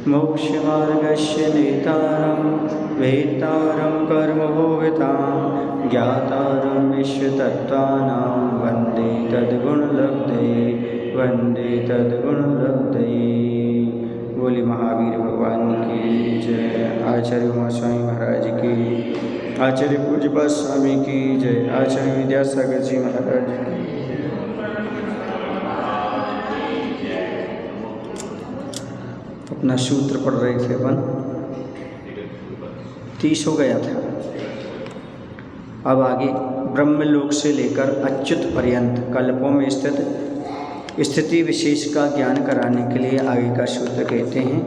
मोक्षमार्गस्य नेतारं वेत्तारं कर्मभोगितां ज्ञातारं विश्वतत्त्वानां वन्दे तद्गुणलब्धये वन्दे तद्गुणलब्धये। बोली महावीर भगवान की जय। आचार्य उमा स्वामी महाराज की, आचार्य पूज्यपाद स्वामी की जय। आचार्य विद्यासागर जी महाराज की। अपना सूत्र पढ़ रहे थे अपन, 30 हो गया था। अब आगे ब्रह्मलोक से लेकर अच्युत पर्यंत कल्पों में स्थित स्थिति विशेष का ज्ञान कराने के लिए आगे का सूत्र कहते हैं।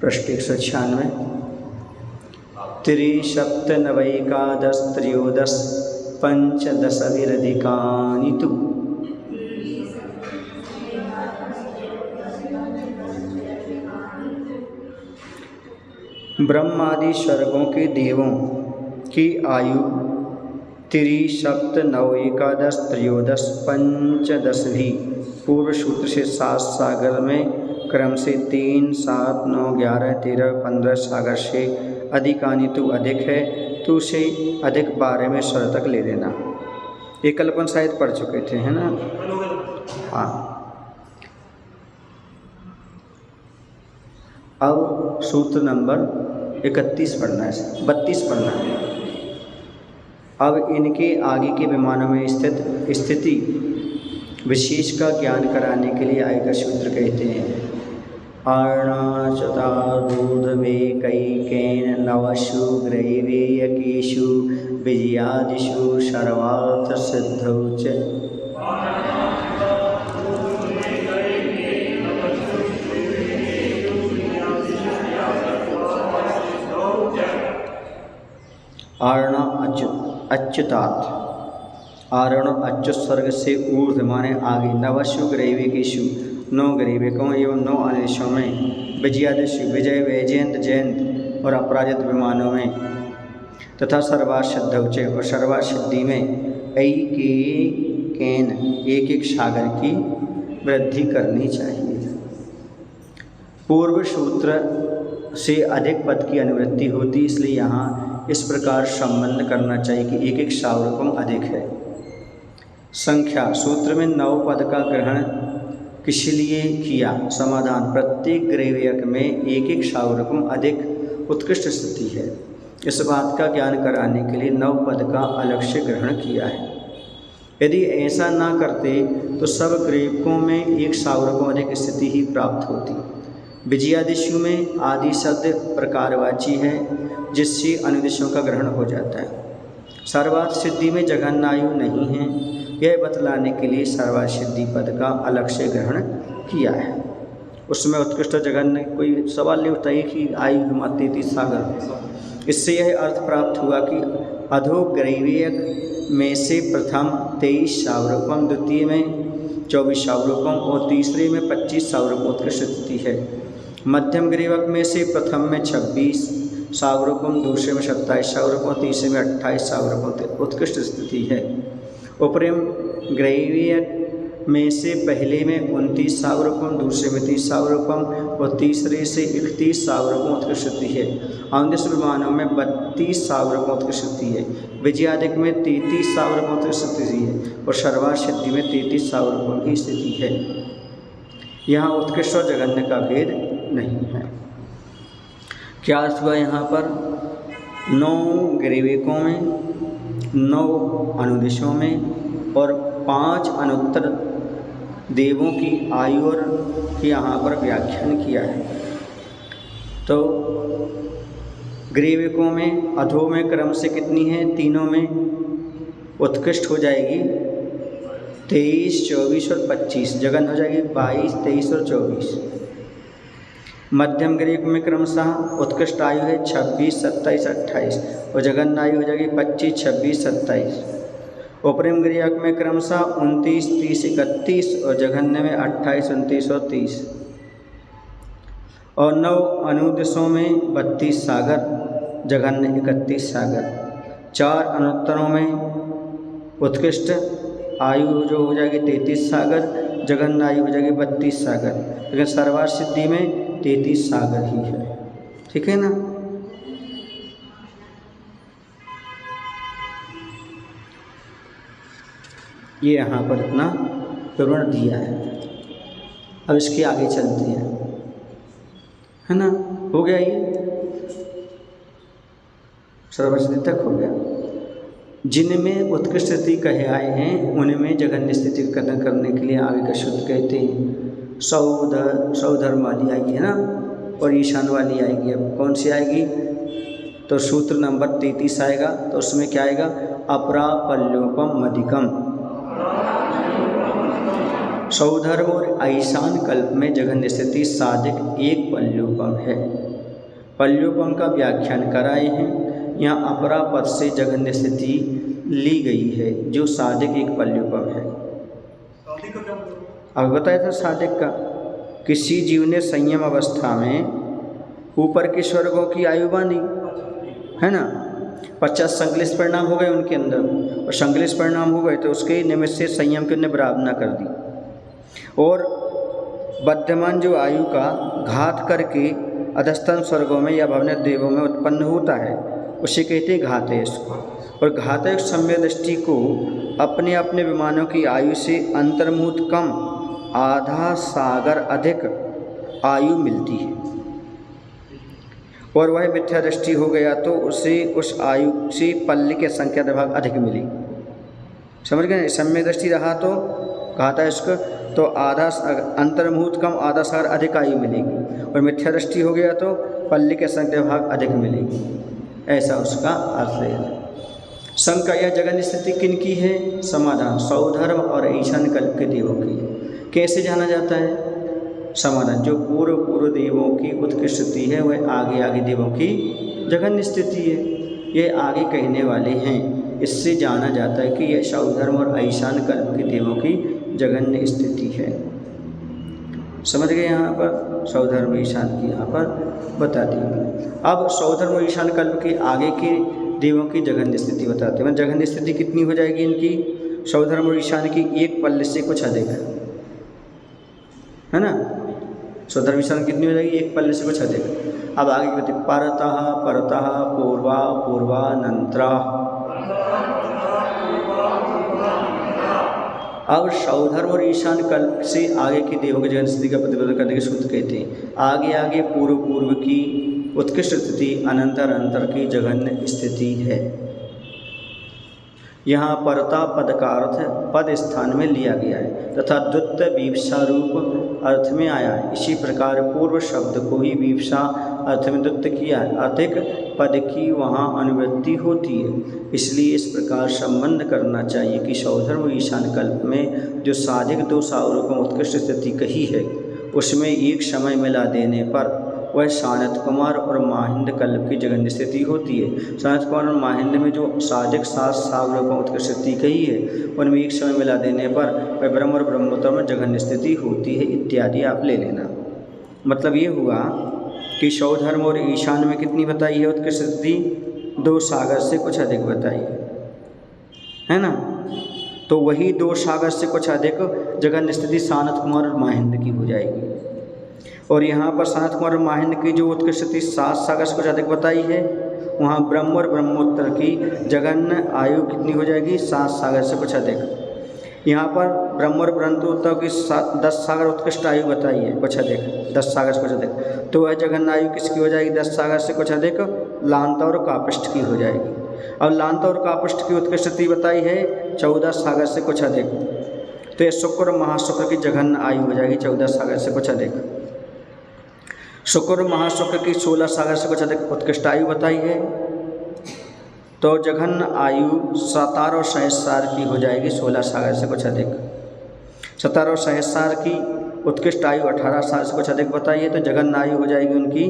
पृष्ठ 196 त्रिसप्तनवैकादश त्रयोदश पंचदशाधिकानि तु ब्रह्मादि स्वर्गों के देवों की आयु त्रिसप्तनवैकादश त्रयोदश पंचदश भी पूर्व सूत्र से 7 सागर में क्रम से 3, 7, 9, 11, 13, 15 सागर से अधिकानि तु अधिक है, तू से अधिक 12वें स्वर तक ले लेना। ये कल अपन शायद पढ़ चुके थे, है ना? हाँ। अब सूत्र नंबर 31 पढ़ना है, 32 पढ़ना है। अब इनके आगे के विमानों में स्थित स्थिति विशेष का ज्ञान कराने के लिए आगे का सूत्र कहते हैं। अर्णाचतारूढ़मेकैकेन नवसु ग्रैवेयकेषु विजयादिषु सर्वार्थसिद्धौ च आरण अच्युतात, आरण अच्युत स्वर्ग से ऊर्ध्व माने आगे, नवसु ग्रैवेकेषु 9 ग्रैविकों एवं 9 अनिशों में, विजयादिषु विजय वैजयंत जयंत और अपराजित विमानों में, तथा सर्वासिद्धौचे और सर्वासिद्धि में ऐकेन एक एक सागर की वृद्धि करनी चाहिए। पूर्व सूत्र से अधिक पद की अनुवृत्ति होती, इसलिए यहाँ इस प्रकार संबंध करना चाहिए कि एक एक सावरकम अधिक है। संख्या सूत्र में 9 पद का ग्रहण किस लिए किया? समाधान प्रत्येक ग्रैवियक में एक एक सावरकम अधिक उत्कृष्ट स्थिति है। इस बात का ज्ञान कराने के लिए 9 पद का अलग से ग्रहण किया है। यदि ऐसा ना करते तो सब ग्रैविकों में एक सावरकम अधिक स्थिति ही प्राप्त होती। विजयादिशु में आदि शब्द प्रकारवाची है, जिससे अनुदिशों का ग्रहण हो जाता है। सर्वार्थ सिद्धि में जघन्यायु नहीं है, यह बतलाने के लिए सर्वासिद्धि पद का अलग से ग्रहण किया है। उसमें उत्कृष्ट जघन्य कोई सवाल नहीं उठता, एक ही आयु 33 सागर। इससे यह अर्थ प्राप्त हुआ कि अधोग्रैवियक में से प्रथम 23 सावरकम, द्वितीय में 24 सावरकम और तीसरे में 25 सावरकम उत्कृष्ट स्थिति है। मध्यम ग्रैवियक में से प्रथम में 26 सावरकम, दूसरे में 27 सावरकम, तीसरे में 28 सावरकम उत्कृष्ट स्थिति है। उपरिम ग्रैवियक में से पहले में 29 सावरकम, दूसरे में 30 सावरकम और तीसरे से 31 सावरकम उत्कृष्ट स्थिति है। अनुदिश विमानों में 32 सावरकम उत्कृष्ट स्थिति है। विजयादिक में 33 सावरकम उत्कृष्ट स्थिति है और सर्वासिद्धि में 33 सावरकम की स्थिति है। यहाँ उत्कृष्ट और जघन्य का भेद नहीं है। क्या अर्थ हुआ यहाँ पर? 9 ग्रैविकों में, 9 अनुदिशों में और 5 अनुत्तर देवों की आयु और की यहाँ पर व्याख्यान किया है। तो ग्रैविकों में अधो में क्रम से कितनी है? तीनों में उत्कृष्ट हो जाएगी 23, 24 और 25, जघन हो जाएगी 22, 23 और 24। मध्यम ग्रैविक में क्रमशः उत्कृष्ट आयु है 26, 27, 28 और जघन्य आयु हो जाएगी 25, 26, 27। उपरिम ग्रैविक में क्रमशः 29, 30, 31 और जघन्य में 28, 29 और 30। और 9 अनुदिशों में 32 सागर, जघन्य 31 सागर। 4 अनुत्तरों में उत्कृष्ट आयु जो हो जाएगी 33 सागर जघन्य आयु हो जाएगी 32 सागर, लेकिन सर्वार्थ सिद्धि में 33 सागर ही है। ठीक है ना। ये यहाँ पर इतना विवरण दिया है। अब इसके आगे चलते हैं, है ना। हो गया ये सर्वार्थ सिद्धि तक हो गया। जिनमें उत्कृष्ट स्थिति कहे आए हैं उनमें जघन्य स्थिति का कथन करने के लिए आगे का शुद्ध कहते हैं। सौधर्म वाली आएगी, है ना, और ईशान वाली आएगी। अब कौन सी आएगी? तो सूत्र नंबर 33 आएगा। तो उसमें क्या आएगा? अपरा पल्योपम मधिकम। सौधर्म और ईशान कल्प में जघन्य स्थिति साधिक एक पल्योपम है। पल्योपम का व्याख्यान कराए हैं। यहाँ अपरा पद से जघन्य स्थिति ली गई है जो साधिक एक पल्योपम है। अब बताया था साधिक का, किसी जीव ने संयम अवस्था में ऊपर के स्वर्गों की आयु बांधी, है ना, 50 संकलित परिणाम हो गए उनके अंदर, और संकलित परिणाम हो गए तो उसके निमित्त से संयम की उन्हें बराबना कर दी, और वर्धमान जो आयु का घात करके अधस्तन स्वर्गों में या भवने देवों में उत्पन्न होता है उसे कहते हैं घातेश। और घातक सम्य दृष्टि को अपने अपने विमानों की आयु से अंतर्मुख कम आधा सागर अधिक आयु मिलती है, और वह मिथ्या दृष्टि हो गया तो उसे उस आयु से पल्ले के संख्या भाग अधिक मिली। समझ गए? सम्य दृष्टि रहा तो घाता इसका तो आधा अंतर्मुहूर्त कम आधा सागर अधिक आयु मिलेगी, और मिथ्या दृष्टि हो गया तो पल्ले के संख्या भाग अधिक मिलेगी। ऐसा उसका अर्थ है। शंका यह जघन्य स्थिति किन की है? समाधान सौधर्म और ईशान कल्प के देवों की। कैसे जाना जाता है? समाधान जो पूर्व देवों की उत्कृष्ट स्थिति है वह आगे देवों की जघन्य स्थिति है। ये आगे कहने वाले हैं। इससे जाना जाता है कि यह सौधर्म और ईशान कल्प के देवों की जघन्य स्थिति है। समझ गए? यहाँ पर सौधर्म ईशान की यहाँ पर बता दी। अब सौधर्म और ईशान कल्प के आगे के देवों की जघन्य स्थिति बताते हैं। जघन्य स्थिति कितनी हो जाएगी इनकी? सौधर्म और ईशान की एक पल्ले से कुछ अधिक, है ना। सौधर्म ईशान कितनी हो जाएगी? एक पल्ले से कुछ अधिक। अब आगे कहते परतः पूर्वानंतरा। अब सौधर्म और ईशान कल्प से आगे के देवों की जघन्य स्थिति का प्रतिपादन करने के सूत्र कहते हैं। आगे पूर्व की उत्कृष्ट स्थिति अनंतर की जघन्य स्थिति है। यहाँ परता पद का अर्थ पद स्थान में लिया गया है तथा द्वितीय विवक्षा रूप अर्थ में आया है। इसी प्रकार पूर्व शब्द को ही विवक्षा अर्थ में द्वितीय किया है। अधिक पद की वहाँ अनुवृत्ति होती है। इसलिए इस प्रकार संबंध करना चाहिए कि सौधर्म और ईशान कल्प में जो साधिक दो सारूपों उत्कृष्ट स्थिति कही है उसमें एक समय मिला देने पर वह सानत कुमार और माहिंद कल्प की जघन्य स्थिति होती है। सानत कुमार और माहिंद में जो साधिक 7 सारूपों उत्कृष्ट स्थिति कही है उनमें एक समय मिला देने पर वह ब्रह्म और ब्रह्मोत्तर में जघन्य स्थिति होती है इत्यादि आप ले लेना। मतलब ये हुआ कि सौधर्म और ईशान में कितनी बताई है उत्कृष्ट स्थिति? 2 सागर से कुछ अधिक बताई है ना। तो वही 2 सागर से कुछ अधिक जघन्य स्थिति सानत कुमार और माहिंद की हो जाएगी। और यहाँ पर सानत कुमार और माहिंद की जो उत्कृष्ट स्थिति 7 सागर से कुछ अधिक बताई है वहाँ ब्रह्म और ब्रह्मोत्तर की जघन्य आयु कितनी हो जाएगी? 7 सागर से कुछ अधिक। यहाँ पर ब्रह्म और ब्रह्मोत्तर की 10 सागर उत्कृष्ट आयु बताई है कुछ अधिक, 10 सागर से कुछ अधिक। तो वह जघन्य आयु किसकी हो जाएगी? 10 सागर से कुछ अधिक लांता और कापिष्ठ की हो जाएगी। अब लांता और कापिष्ठ की उत्कृष्ट स्थिति बताई है 14 सागर से कुछ अधिक। तो ये शुक्र और महाशुक्र की जघन्य आयु हो जाएगी 14 सागर से कुछ अधिक। शुक्र और महाशुक्र की 16 सागर से कुछ अधिक उत्कृष्ट आयु बताई है। तो जघन्य आयु 17 और सहस्रार की हो जाएगी 16 सागर से कुछ अधिक। 17 और सहस्रार की उत्कृष्ट आयु 18 सागर से कुछ अधिक बताई है। तो जघन्य आयु हो जाएगी उनकी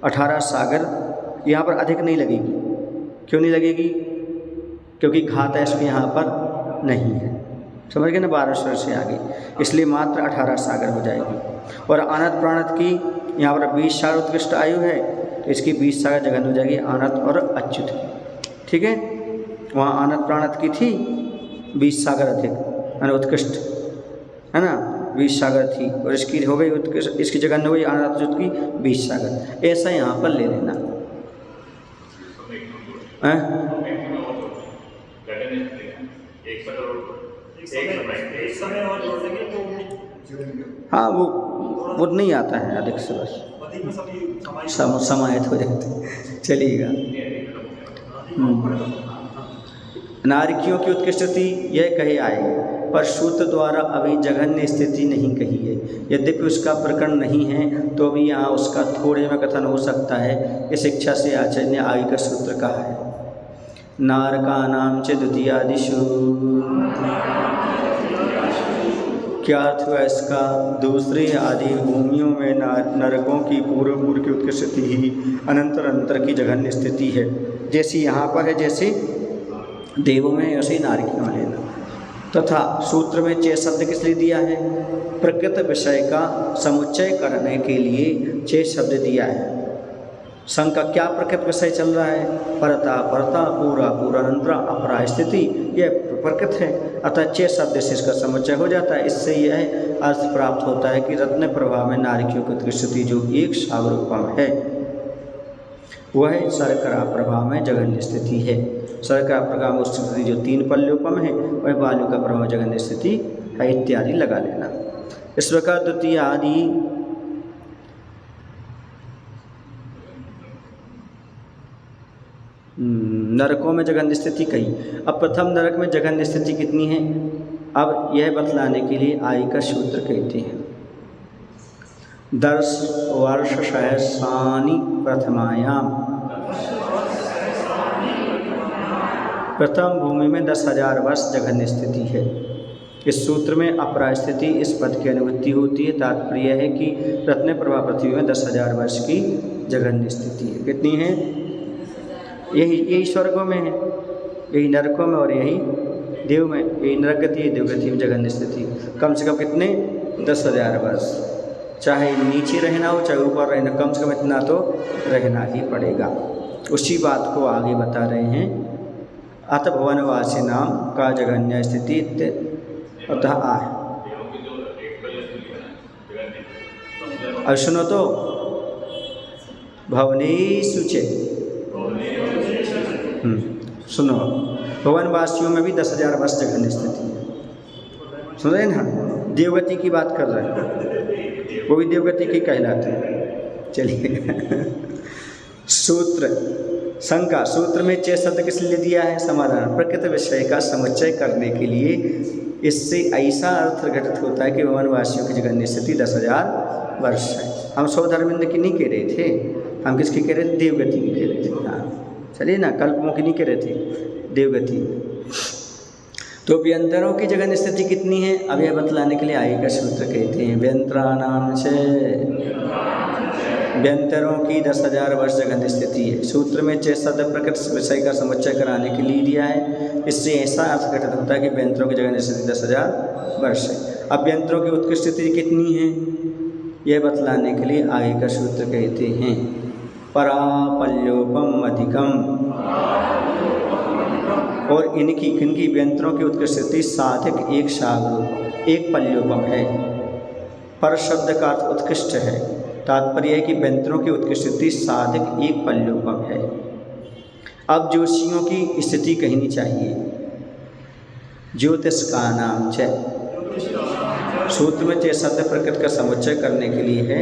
18 सागर। यहाँ पर अधिक नहीं लगेगी। क्यों नहीं लगेगी? क्योंकि घात ऐसे यहाँ पर नहीं है। समझ गए ना? 12 स्वर से आगे, इसलिए मात्र 18 सागर हो जाएगी। और आनत प्राणत की यहाँ पर 20 सागर उत्कृष्ट आयु है तो इसकी 20 सागर जघन्य हो जाएगी आनत और अच्युत की। ठीक है, वहाँ आनत प्राणत की थी 20 सागर अधिक उत्कृष्ट, है ना, 20 सागर थी और इसकी हो गई इसकी जगह न हुई अनाथ की 20 सागर, ऐसा यहाँ पर ले लेना है। हाँ वो नहीं आता है अधिक से बस समाहित हो जाते चलिएगा। नारिकियों की उत्कृष्ट स्थिति यह कही आए पर सूत्र द्वारा अभी जघन्य स्थिति नहीं कही है। यद्यपि उसका प्रकरण नहीं है तो भी यहाँ उसका थोड़े में कथन हो सकता है। इस इच्छा से आचार्य ने आगे का सूत्र कहा है। नारकानाम च द्वितीयादिषु, क्या अर्थ हुआ इसका? दूसरे आदि भूमियों में नरकों की पूर्व की उत्कृष्ट स्थिति ही अनंतर अंतर की जघन्य स्थिति है। जैसी यहाँ पर है, जैसे देवों में ऐसे नारकियों में लेना। तथा सूत्र में 6 शब्द किस लिए दिया है? प्रकृत विषय का समुच्चय करने के लिए 6 शब्द दिया है। संघ का क्या प्रकृत विषय चल रहा है? परता परता पूरा पूरा अनंतर अपरा स्थिति, यह प्रकृत है। अतः 6 शब्द से इसका समुच्चय हो जाता है। इससे यह अर्थ प्राप्त होता है कि रत्न प्रभाव में नारिकियों की उत्कृष्ट स्थिति जो एक सागरोपम है वह शर्करा प्रभाव में जघन्य स्थिति है। शर्करा प्रभाव में स्थिति जो 3 पल्योपम है वह बालू का प्रभाव जघन्य स्थिति है इत्यादि लगा लेना। इस प्रकार द्वितीय आदि नरकों में जघन्य स्थिति कही। अब प्रथम नरक में जघन्य स्थिति कितनी है? अब यह बतलाने के लिए आई का सूत्र कहते हैं। 10 वर्ष सहस्राणि प्रथमायाम, प्रथम भूमि में 10,000 वर्ष जघन्य स्थिति है। इस सूत्र में अपरा स्थिति इस पद की अनुवृत्ति होती है। तात्पर्य है कि रत्न प्रभा पृथ्वी में 10,000 वर्ष की जघन्य स्थिति है। कितनी है? यही स्वर्गों में है, यही नरकों में और यही देव में। यही नरक गति, देव गति में जघन्य स्थिति। कम से कम कितने? 10,000 वर्ष। चाहे नीचे रहना हो चाहे ऊपर रहना, कम से कम इतना तो रहना ही पड़ेगा। उसी बात को आगे बता रहे हैं। अत भुवनवासी नाम का जघन्य स्थिति अतः आह। अब सुनो तो, भवनेषु च, सुनो, भुवनवासियों में भी 10,000 वर्ष जघन्य स्थिति है। सुन रहे ना? देवगति की बात कर रहे हैं, वो भी देवगति की कहलाते हैं। चलिए सूत्र शंका, सूत्र में 6 शब्द किस लिए दिया है? समाधान, प्रकृत विषय का समुच्चय करने के लिए। इससे ऐसा अर्थ घटित होता है कि भुवनवासियों की जघन्य स्थिति 10,000 वर्ष है। हम सौधर्मेंद्र की नहीं कह रहे थे, हम किसकी कह रहे थे? देवगति की कह रहे थे। हाँ चलिए ना, कल्पों की नहीं कह रहे थे, देवगति। तो व्यंतरों की जघन्य स्थिति कितनी है? अब यह बतलाने के लिए आगे का सूत्र कहते हैं। व्यंतराणाम से, व्यंतरों की 10,000 वर्ष जघन्य स्थिति है। सूत्र में 6 शब्द प्रकृत विषय का समुच्चय कराने के लिए दिया है। इससे ऐसा अर्थ घटित होता है कि व्यंतरों की जघन्य स्थिति 10,000 वर्ष है। अब व्यंतरों की उत्कृष्ट स्थिति कितनी है यह बतलाने के लिए आगे का सूत्र कहते हैं। परापल्योपम अधिकम, और इनकी व्यंतरों की उत्कृष्ट स्थिति साधिक एक सागरोपम, एक पल्योपम है। पर शब्द का अर्थ उत्कृष्ट है। तात्पर्य है कि व्यंतरों की उत्कृष्ट स्थिति साधिक एक पल्योपम है। अब ज्योतिषियों की स्थिति कहनी चाहिए। ज्योतिष का नाम च, सूत्र में 6 शब्द प्रकृति का समुच्चय करने के लिए है।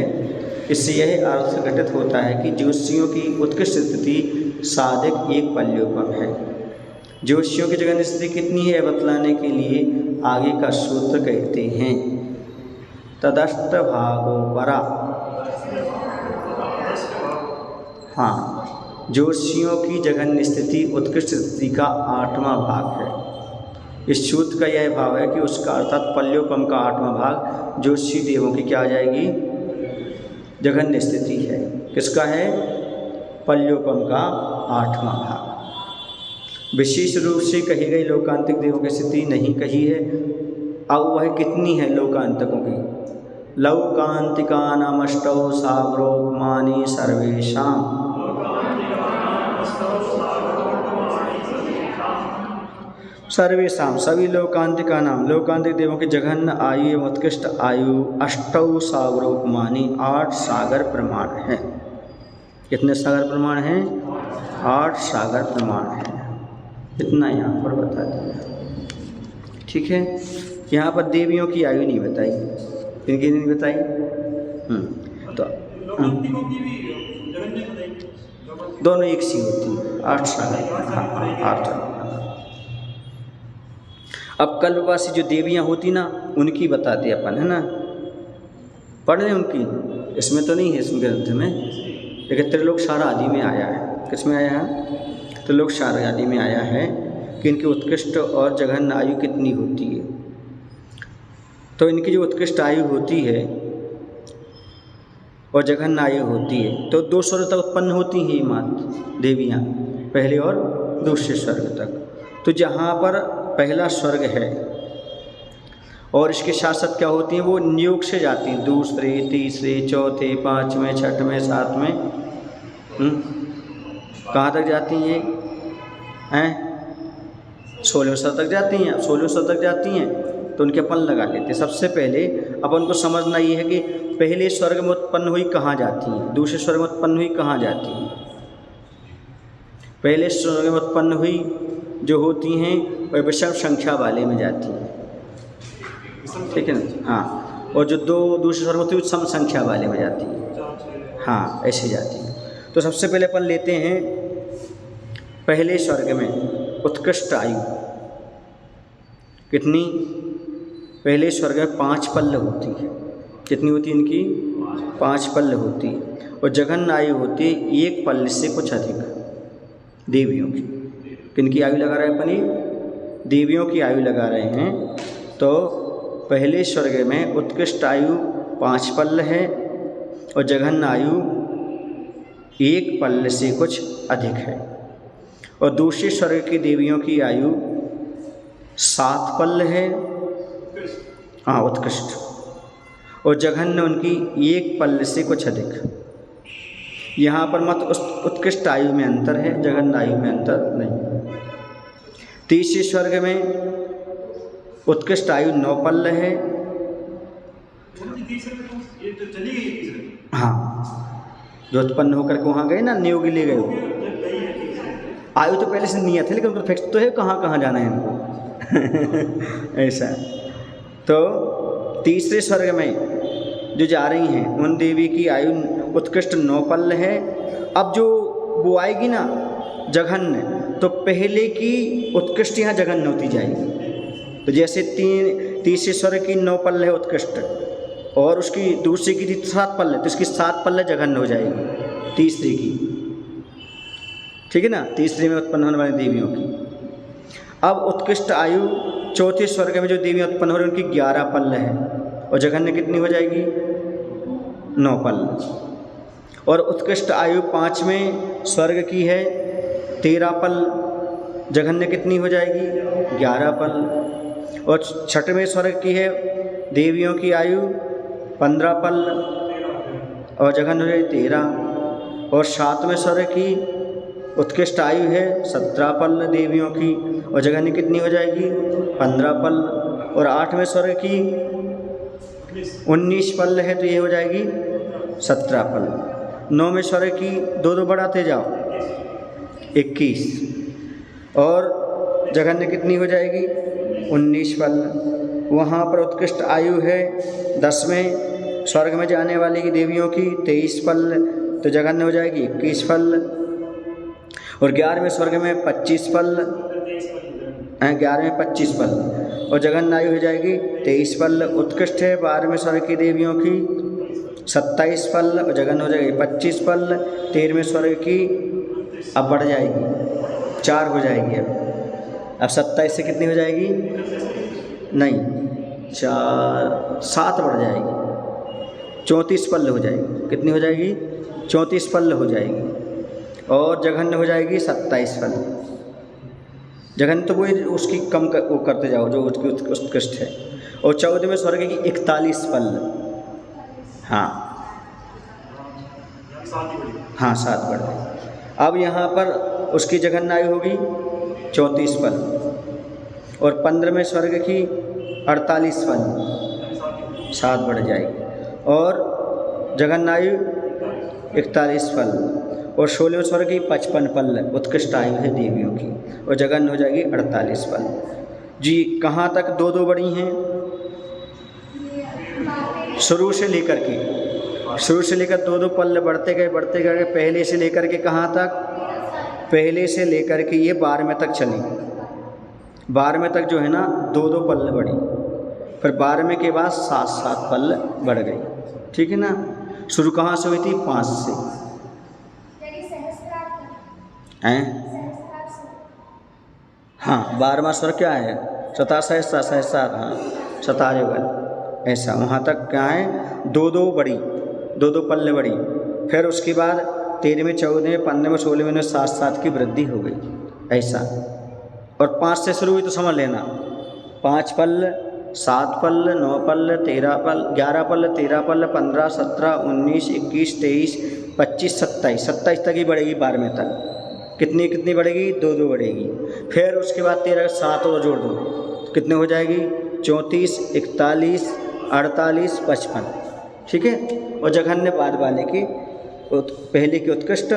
इससे यह अर्थ घटित होता है कि ज्योतिषियों की उत्कृष्ट स्थिति साधिक एक पल्योपम है। ज्योतिषियों की जघन्य स्थिति कितनी है बतलाने के लिए आगे का सूत्र कहते हैं। तदष्ट भागो परा, हाँ, ज्योतिषियों की जघन्य स्थिति उत्कृष्ट स्थिति का 8वां भाग है। इस सूत्र का यह भाव है कि उसका अर्थात पल्योपम का 8वां भाग ज्योतिषी देवों की क्या आ जाएगी? जघन्य स्थिति है। किसका है? पल्योपम का 8वां भाग। विशेष रूप से कही गई लोकांतिक देवों की स्थिति नहीं कही है। अब वह कितनी है लोकांतकों की? लौकांतिका नामष्टौ सागरोपमानि सर्वेषां, सर्वेषां सभी लोकांतिका नाम लोकांतिक देवों के जघन्य आयु एवं उत्कृष्ट आयु अष्टौ सागरोपमानी 8 सागर प्रमाण हैं। कितने सागर प्रमाण हैं? 8 सागर प्रमाण हैं। इतना यहाँ पर बता दिया। ठीक है, यहाँ पर देवियों की आयु नहीं बताई, इनकी नहीं बताई। तो दोनों एक सी होती, 8 सागर। हाँ 8। अब कल्पवासी जो देवियाँ होती ना, उनकी बताते अपन, है ना, पढ़ लें उनकी। इसमें तो नहीं है, इसमें ग्रंथ में, लेकिन त्रिलोक सारा आदि में आया है। किस में आया है? त्रिलोक सारा आदि में आया है कि इनकी उत्कृष्ट और जघन्य आयु कितनी होती है। तो इनकी जो उत्कृष्ट आयु होती है और जघन्य आयु होती है, तो 2 स्वर्ग तक उत्पन्न होती हैं ये मात देवियाँ, पहले और दूसरे स्वर्ग तक। तो जहाँ पर पहला स्वर्ग है और इसके साथ साथ क्या होती हैं, वो नियोग से जाती हैं, दूसरे, तीसरे, चौथे, 5वें, 6वें, 7वें, कहाँ तक जाती हैं? 16वें स्वर्ग तक जाती हैं। 16वें स्वर्ग तक जाती हैं तो उनके अपन लगा लेते हैं। सबसे पहले अपन को समझना ये है कि पहले स्वर्ग में उत्पन्न हुई कहाँ जाती हैं, दूसरे स्वर्ग में उत्पन्न हुई कहाँ जाती हैं। पहले स्वर्ग में उत्पन्न हुई जो होती हैं वह विषम संख्या वाले में जाती हैं, ठीक है ना। हाँ, और जो 2 दूसरे स्वर्ग होती है सम संख्या वाले में जाती है। हाँ, ऐसे जाती है। तो सबसे पहले अपन लेते हैं पहले स्वर्ग में उत्कृष्ट आयु कितनी? पहले स्वर्ग में 5 पल्ल होती है। कितनी होती है इनकी? 5 पल्ल होती है। और जघन्य आयु होती है 1 पल्ल से कुछ अधिक देवियों की। किनकी आयु लगा रहे हैं अपनी? देवियों की आयु लगा रहे हैं। तो पहले स्वर्ग में उत्कृष्ट आयु 5 पल्ल है और जघन्य आयु 1 पल्ल से कुछ अधिक है। और दूसरे स्वर्ग की देवियों की आयु 7 पल्ल है, हाँ उत्कृष्ट, और जघन्य उनकी 1 पल्ल से कुछ अधिक। यहाँ पर मत उत्कृष्ट आयु में अंतर है, जघन्य आयु में अंतर नहीं। तीसरे स्वर्ग में उत्कृष्ट आयु 9 पल्ल है। हाँ, जो उत्पन्न होकर के वहाँ गए ना, नियोगी ले गए हो। आयु तो पहले से नियत है, लेकिन उनको फिक्स तो है कहाँ कहाँ जाना है इनको। ऐसा। तो तीसरे स्वर्ग में जो जा रही हैं उन देवी की आयु उत्कृष्ट 9 पल्ल है। अब जो वो आएगी ना जघन्य, तो पहले की उत्कृष्ट यहाँ जघन्य होती जाएगी। तो जैसे तीसरे स्वर्ग की 9 पल्ल है उत्कृष्ट और उसकी दूसरे की 7 पल्ल है, तो इसकी 7 पल्ल जघन्य हो जाएगी तीसरे की, ठीक है ना, तीसरे में उत्पन्न होने वाली देवियों की। अब उत्कृष्ट आयु चौथे स्वर्ग में जो देवियाँ उत्पन्न हो रही उनकी 11 पल्ल है और जघन्य कितनी हो जाएगी? 9 पल्ल। और उत्कृष्ट आयु 5वें स्वर्ग की है 13 पल्ल, जघन्य कितनी हो जाएगी? 11 पल्ल। और 6वें स्वर्ग की है देवियों की आयु 15 पल्ल और जघन्य हो जाएगी 13। और 7वें स्वर्ग की उत्कृष्ट आयु है 17 पल्ल देवियों की और जघन्य कितनी हो जाएगी? 15 पल्ल। और 8वें स्वर्ग की 19 पल्ल है, तो ये हो जाएगी 17 पल्ल। 9वें स्वर्ग की 2 बढ़ाते जाओ 21 और जघन्य कितनी हो जाएगी? 19 पल्ल। वहाँ पर उत्कृष्ट आयु है 10वें स्वर्ग में जाने वाली की देवियों की 23 पल्ल, तो जघन्य हो जाएगी 21 पल्ल। और 11वें स्वर्ग में 25 पल्ल, 11वें 25 पल्ल और जघन्य आयु हो जाएगी 23 पल्ल। उत्कृष्ट है 12वें स्वर्ग की देवियों की 27 पल्ल और जघन्य हो जाएगी 25 पल्ल। 13वें स्वर्ग की अब बढ़ जाएगी 4 हो जाएगी। अब 27 से कितनी हो जाएगी? नहीं, 7 बढ़ जाएगी, 34 पल्ल हो जाएगी। कितनी हो जाएगी? 34 पल्ल हो जाएगी। और जघन्य हो जाएगी 27 पल्ल। जघन्य तो वो उसकी कम वो करते जाओ जो उसकी उत्कृष्ट है। और 14वें स्वर्ग की 41 पल्ल, हाँ हाँ 7 बढ़ गई। अब यहाँ पर उसकी जघन्य आयु होगी 34 पल्ल और 15वें स्वर्ग की 48 पल्ल, 7 बढ़ जाएगी। और जगन्नायु 41 पल्ल, और 16वें स्वर्ग की 55 पल्ल उत्कृष्ट आयु है देवियों की, और जगन हो जाएगी 48 पल्ल। जी कहाँ तक 2-2 बढ़ी हैं? शुरू से लेकर के 2-2 पल्ल बढ़ते गए पहले से लेकर के कहाँ तक? पहले से लेकर के ये 12वें तक चली। 12वें तक जो है ना 2-2 पल्ल बढ़ी, फिर 12वें के बाद 7-7 पल्ल बढ़ गई। ठीक है ना। शुरू कहाँ से हुई थी? 5 से हैं। हाँ 12वां स्वर्ग क्या है? सहस्रा, हाँ शतायुगल, ऐसा वहाँ तक क्या है? 2-2 बढ़ी, 2-2 पल्ले बढ़ी। फिर उसके बाद 13वें 14वें 15वें 16वें में 7-7 की वृद्धि हो गई, ऐसा। और 5 से शुरू हुई तो समझ लेना 5 पल्ल, 7 पल्ल, 9 पल्ल, 13 पल्ल, 11 पल्ल, 13 पल्ल, 15, 17, 19, 21, 23, 25, 27 तक ही बढ़ेगी। 12वें तक कितनी बढ़ेगी? 2-2 बढ़ेगी। फिर उसके बाद 13 7 और जोड़ दो तो कितने हो जाएगी? 34, 41, 48, 55। ठीक है। और जघन्य बाद वाले की पहले की उत्कृष्ट,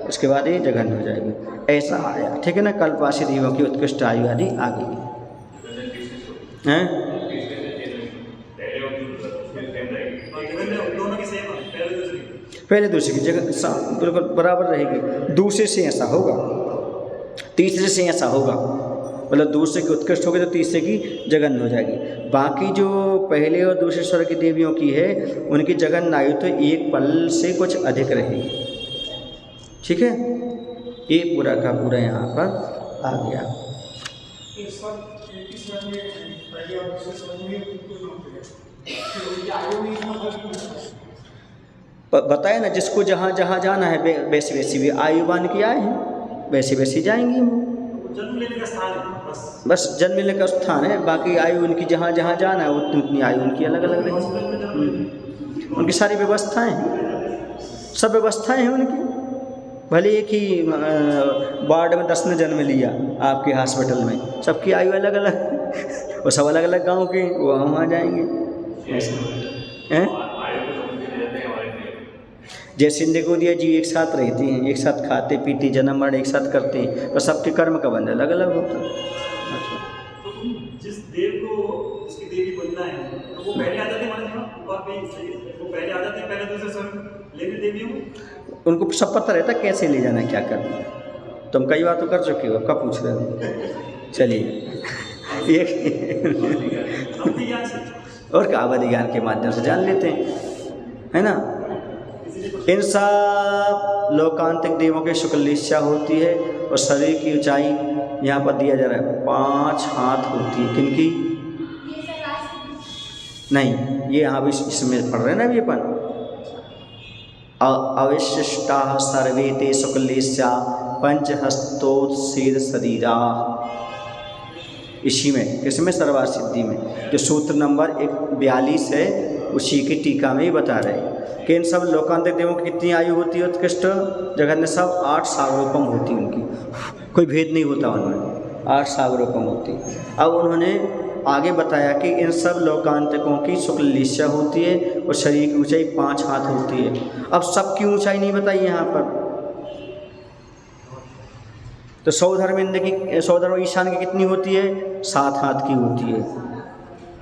उसके बाद ये जघन्य हो जाएगी, ऐसा आया। ठीक है ना। कल्पवासी देवों की उत्कृष्ट आयु आदि आ गई हैं। पहले दूसरे की जगह बिल्कुल बराबर रहेगी। दूसरे से ऐसा होगा, तीसरे से ऐसा होगा, मतलब दूसरे की उत्कृष्ट होगी तो तीसरे की जगन हो जाएगी। बाकी जो पहले और दूसरे स्वर्ग की देवियों की है उनकी जगन आयु तो 1 पल से कुछ अधिक रहेगी। ठीक है। ये पूरा का पूरा यहाँ पर आ गया। बताए ना जिसको जहाँ जहाँ जाना है वैसी वैसी भी आयुवान की आए हैं, वैसी वैसी जाएंगी वो। जन्म लेने का स्थान है बस जन्म लेने का स्थान है, बाकी आयु उनकी जहाँ जहाँ जाना है उतनी आयु उनकी अलग अलग रहेगी। उनकी सारी व्यवस्थाएं, सब व्यवस्थाएं हैं उनकी। भले एक ही वार्ड में 10 ने जन्म लिया आपके हॉस्पिटल में, सबकी आयु अलग अलग वो सब अलग अलग गांव के, वो वहाँ जाएंगे ऐसे हैं। जैसे देखो दिया जी एक साथ रहते हैं, एक साथ खाते पीते जन्म मरण एक साथ करते हैं, तो सबके कर्म का बंध अलग अलग होता है। तो जिस देव को जिसकी देवी बनना है तो वो पहले आ जाते हैं, वो पहले आ जाते हैं, पहले दूसरे स्वर्ग लेने देवियों उनको सब पता रहता है कैसे ले जाना है, क्या करना है। तुम कई बार तो कर चुके हो, कब पूछ रहे हो? चलिए और कावदी ज्ञान के माध्यम से जान लेते हैं, है ना। इन सब लोकांतिक देवों की शुक्ललिच्छा होती है और शरीर की ऊंचाई यहाँ पर दिया जा रहा है 5 हाथ होती है। किनकी? नहीं, ये यहाँ भी इसमें पढ़ रहे हैं ना अभी अपन। अविशिष्टा सर्वे ते शुक्ललिच्छा पंचहस्तोत्सीद शरीरा। इसी में किसमें? सर्वार सिद्धि में, जो सूत्र नंबर 42 है उसी की टीका में ही बता रहे हैं कि इन सब लोकांतिक देवों की कितनी आयु होती है उत्कृष्ट जगन्य? सब 8 सागरोपम होती उनकी, कोई भेद नहीं होता उनमें, 8 सागरोपम होती। अब उन्होंने आगे बताया कि इन सब लोकांतिकों की शुक्ललिच्छा होती है और शरीर की ऊंचाई 5 हाथ होती है। अब सबकी ऊंचाई नहीं बताई यहाँ पर, तो सौधर्म ईशान की कितनी होती है? 7 हाथ की होती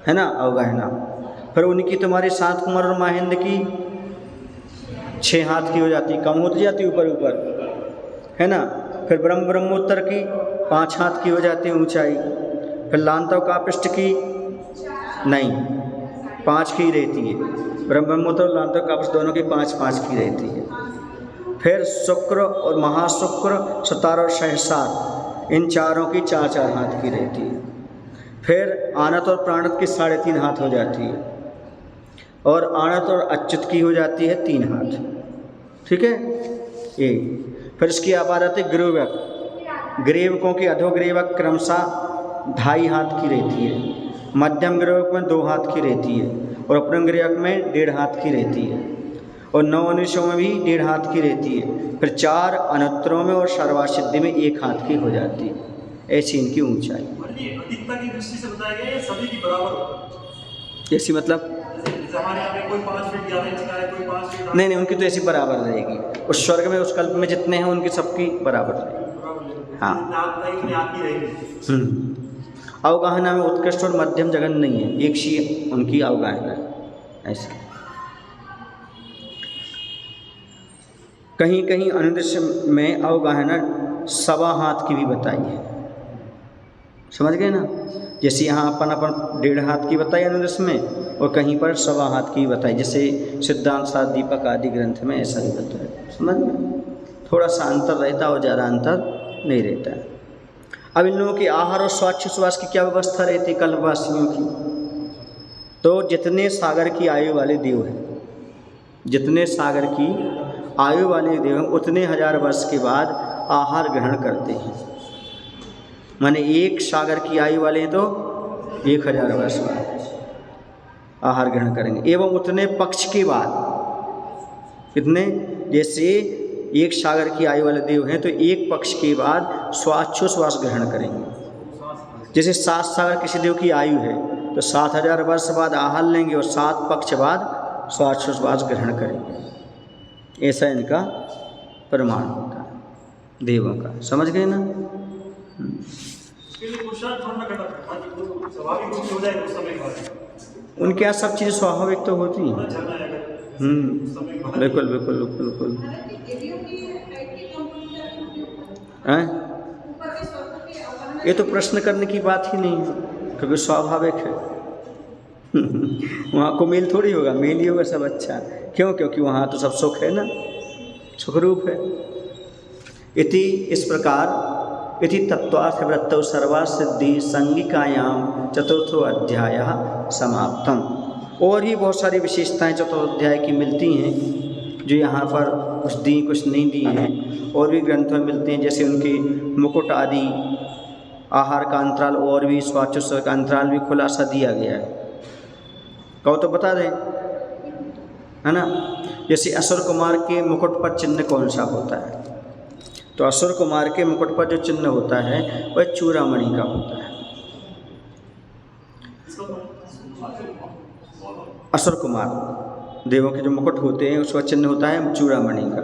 है ना, अवगहना। फिर उनकी तुम्हारे 7 कुमार और महेंद्र की 6 हाथ की हो जाती, कम होती जाती ऊपर ऊपर, है ना। फिर ब्रह्मोत्तर की 5 हाथ की हो जाती है ऊंचाई। फिर लांतव कापिष्ट की नहीं, 5 की रहती है। ब्रह्मोत्तर और लांतव कापिष्ट दोनों की 5-5 की रहती है। फिर शुक्र और महाशुक्र, सतार और सहसार, इन चारों की 4-4 हाथ की रहती है। फिर आनत और प्राणत की 3.5 हाथ हो जाती है, और आनत और अच्युत की हो जाती है 3 हाथ। ठीक है ये। फिर इसकी अब आ जाती है ग्रीवक। ग्रीवकों की अधोग्रीवक क्रमशः 2.5 हाथ की रहती है, मध्यम ग्रीवक में 2 हाथ की रहती है, और अपने ग्रीवक में 1.5 हाथ की रहती है, और 9 अनुष्यों में भी 1.5 हाथ की रहती है। फिर 4 अनुत्तरों में और सर्वासिद्धि में 1 हाथ की हो जाती है। ऐसी इनकी ऊंचाई। नहीं, अधिकता की दृष्टि से बताया गया है, सभी की बराबर होता है। ऐसी मतलब जैसे हमारे यहाँ पे कोई 5 फीट 11 इंच का है, कोई 5 फीट नहीं उनकी तो ऐसी बराबर रहेगी। उस स्वर्ग में उस कल्प में जितने हैं उनकी सबकी बराबर रहेगी। हाँ। आपकी रहेगी। अवगाहना में उत्कृष्ट और मध्यम जगन नहीं है, एक सी उनकी अवगाहना है ऐसे। कहीं कहीं अनुदृश्य में अवगाहना 1.25 हाथ की भी बताई है, समझ गए ना। जैसे यहाँ अपन 1.5 हाथ की बताई अनुदृश्य में, और कहीं पर 1.25 हाथ की बताई, जैसे सिद्धांत सार दीपक आदि ग्रंथ में ऐसा भी बताया, समझ गए। थोड़ा सा अंतर रहता है और ज़्यादा अंतर नहीं रहता है। अब इन लोगों की आहार और श्वास की क्या व्यवस्था रहती है कल्पवासियों की? तो जितने सागर की आयु वाले देव हैं, जितने सागर की आयु वाले देव हैं, उतने 1000 वर्ष के बाद आहार ग्रहण करते हैं। माने एक सागर की आयु वाले हैं तो 1000 वर्ष बाद आहार ग्रहण करेंगे, एवं उतने पक्ष के बाद, कितने, जैसे एक सागर की आयु वाले देव हैं तो एक पक्ष के बाद श्वास ग्रहण करेंगे। जैसे 7 सागर किसी देव की आयु है तो 7000 वर्ष बाद आहार लेंगे और 7 पक्ष बाद श्वास ग्रहण करेंगे। ऐसा इनका प्रमाण होता है देवों का, समझ गए ना। उनके यहाँ सब चीज़ें स्वाभाविक तो होती हैं। बिल्कुल बिल्कुल बिल्कुल बिल्कुल। ये तो प्रश्न करने की बात ही नहीं है, क्योंकि स्वाभाविक है। वहाँ को मेल थोड़ी होगा, मेल ही होगा सब अच्छा। क्यों? क्योंकि वहाँ तो सब सुख है ना, सुखरूप है। इति इस प्रकार इति तत्वार्थ वृत्तौ सर्वा सिद्धि संगिकायाम चतुर्थो अध्याय समाप्तम। और ही बहुत सारी विशेषताएं चतुर्थोध्याय की मिलती हैं, जो यहाँ पर कुछ दी कुछ नहीं दी हैं, और भी ग्रंथों में मिलते हैं। जैसे उनके मुकुट आदि, आहार का अंतराल और भी श्वासोच्छ्वास का अंतराल भी खुलासा दिया गया है। कहो तो बता दें, है ना। जैसे असुर कुमार के मुकुट पर चिन्ह कौन सा होता है? तो असुर कुमार के मुकुट पर जो चिन्ह होता है वह चूड़ामणि का होता है। असुर कुमार देवों के जो मुकुट होते हैं उसका चिन्ह होता है चूड़ामणि का।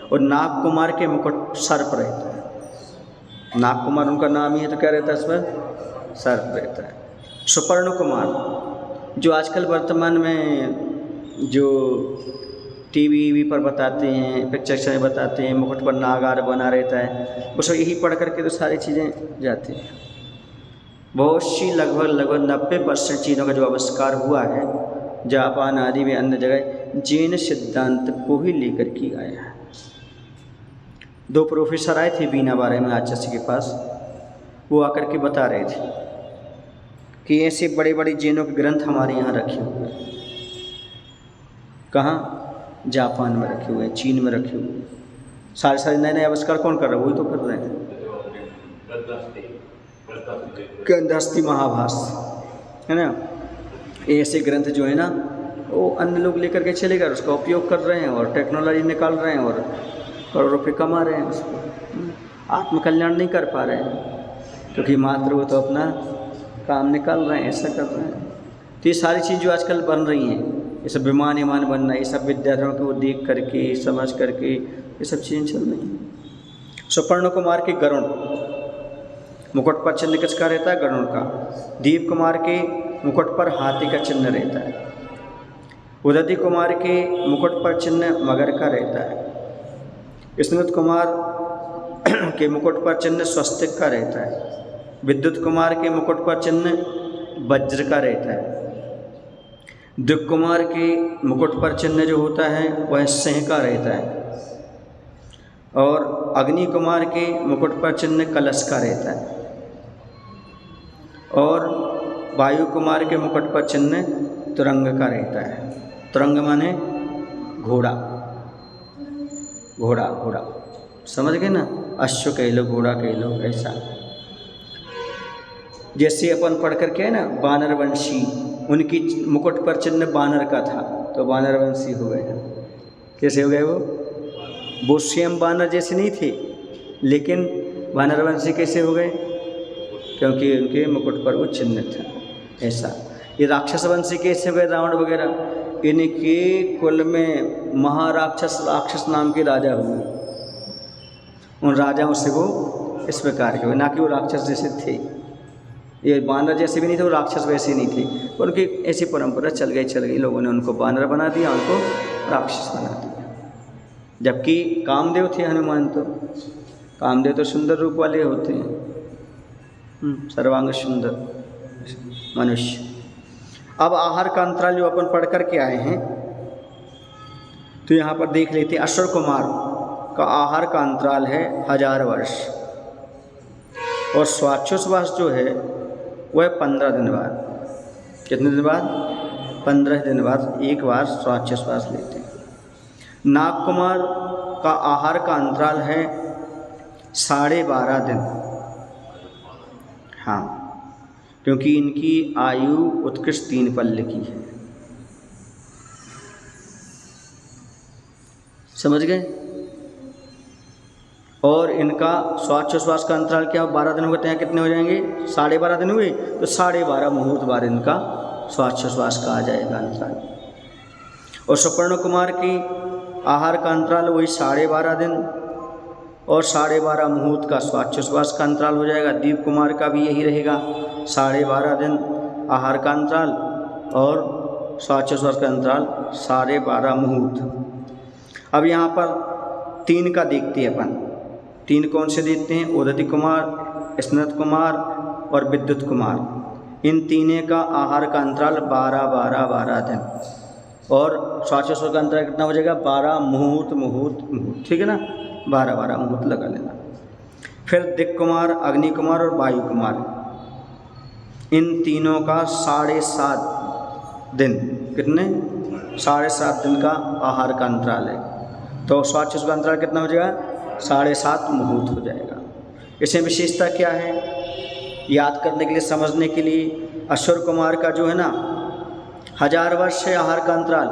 और नाग कुमार के मुकुट सर्प रहता है। नाग कुमार उनका नाम ही है तो क्या रहता है, इसमें सर्प रहता है। सुपर्ण कुमार जो आजकल वर्तमान में जो टीवी पर बताते हैं, पिक्चर में बताते हैं, मुकुट पर नागार बना रहता है, उसको यही पढ़ करके तो सारी चीज़ें जाती हैं। बहुत सी लगभग 90% चीज़ों का जो आविष्कार हुआ है जापान आदि में, अन्य जगह जैन सिद्धांत को ही लेकर के आया है। 2 प्रोफेसर आए थे बीना बारे में आचार्य के पास, वो आकर के बता रहे थे कि ऐसे बड़े बड़े जैनों के ग्रंथ हमारे यहाँ रखे हुए हैं। कहाँ? जापान में रखे हुए हैं, चीन में रखे हुए हैं। सारे नए नए आविष्कार कौन कर रहे हैं? वही तो कर रहे हैं। गंधस्थी महाभास है ना, ऐसे ग्रंथ जो है ना वो अन्य लोग लेकर के चले गए, उसका उपयोग कर रहे हैं और टेक्नोलॉजी निकाल रहे हैं और करोड़ों रुपये कमा रहे हैं उसको। आत्मकल्याण नहीं कर पा रहे हैं क्योंकि मात्र वो तो अपना काम निकाल रहे हैं, ऐसा कर रहे हैं। तो ये सारी चीज़ जो आजकल बन रही हैं, ये सब विमान बनना, ये सब विद्यार्थियों को देख करके समझ करके ये सब चीज़ें चल रही हैं। सुपर्ण कुमार के गरुण मुकुट पर चिन्ह किसका रहता है? गरुण का। दीप कुमार के मुकुट पर हाथी का चिन्ह रहता है। उदति कुमार के मुकुट पर चिन्ह मगर का रहता है। स्मृत कुमार के मुकुट पर चिन्ह स्वस्तिक का रहता है। विद्युत कुमार के मुकुट पर चिन्ह वज्र का रहता है। दिक कुमार के मुकुट पर चिन्ह जो होता है वह सिंह का रहता है। और अग्नि कुमार के मुकुट पर चिन्ह कलश का रहता है। और वायु कुमार के मुकुट पर चिन्ह तुरंग का रहता है। तुरंग माने घोड़ा, घोड़ा घोड़ा, समझ गए ना। अश्व कह लो, घोड़ा कह लो, ऐसा। जैसे अपन पढ़ कर के है ना वानरवंशी, उनकी मुकुट पर चिन्ह बानर का था तो वानरवंशी हो गए। कैसे हो गए वो स्वयं बानर जैसे नहीं थे, लेकिन वानरवंशी कैसे हो गए? क्योंकि उनके मुकुट पर वो चिन्ह था। ऐसा ये राक्षस वंशी कैसे हुए रावण वगैरह, इनके कुल में राक्षस नाम के राजा हुए। उन राजाओं से वो इस प्रकार के हुए, ना कि वो राक्षस जैसे थे। ये बानर जैसे भी नहीं थे, वो राक्षस वैसे नहीं थे। उनकी ऐसी परंपरा चल गई, लोगों ने उनको बानर बना दिया, उनको राक्षस बना दिया। जबकि कामदेव थे हनुमान, तो कामदेव तो सुंदर रूप वाले होते हैं, सर्वांग सुंदर मनुष्य। अब आहार का अंतराल जो अपन पढ़ कर के आए हैं, तो यहाँ पर देख लेते हैं। अश्वर कुमार का आहार का अंतराल है 1000 वर्ष, और स्वाच्छ्वास जो है वह 15 दिन बाद। कितने दिन बाद? 15 दिन बाद एक बार स्वाच्छ्वास लेते हैं। नागकुमार का आहार का अंतराल है 12.5 दिन। हाँ, क्योंकि इनकी आयु उत्कृष्ट 3 पल्ले की है। समझ गए? और इनका स्वाच्छ्वास का अंतराल क्या? 12 दिन होते हैं, कितने हो जाएंगे? 12.5 दिन हुए, तो 12.5 मुहूर्त बार इनका स्वाच्छ्वास का आ जाएगा अंतराल। और सुपर्ण कुमार की आहार का अंतराल वही 12.5 दिन और 12.5 मुहूर्त का स्वाच्छ्वास का अंतराल हो जाएगा। दीप कुमार का भी यही रहेगा, 12.5 दिन आहार का अंतराल और स्वाच्छ्वास का अंतराल 12.5 मुहूर्त। अब यहाँ पर 3 का देखते हैं अपन। 3 कौन से देखते हैं? उदति कुमार, स्नत कुमार और विद्युत कुमार। इन 3 का आहार का अंतराल 12 दिन, और स्वाच्छ्वास का अंतराल कितना हो जाएगा? 12 मुहूर्त। ठीक है ना? 12 मुहूर्त लगा लेना। फिर दिक् कुमार, अग्नि कुमार और वायु कुमार, इन तीनों का 7.5 दिन। कितने? 7.5 दिन का आहार का अंतराल है। तो स्वाच्छ्वास का अंतराल कितना हो जाएगा? 7.5 मुहूर्त हो जाएगा। इसमें विशेषता क्या है? याद करने के लिए, समझने के लिए, अश्वर कुमार का जो है ना 1000 वर्ष है आहार का अंतराल,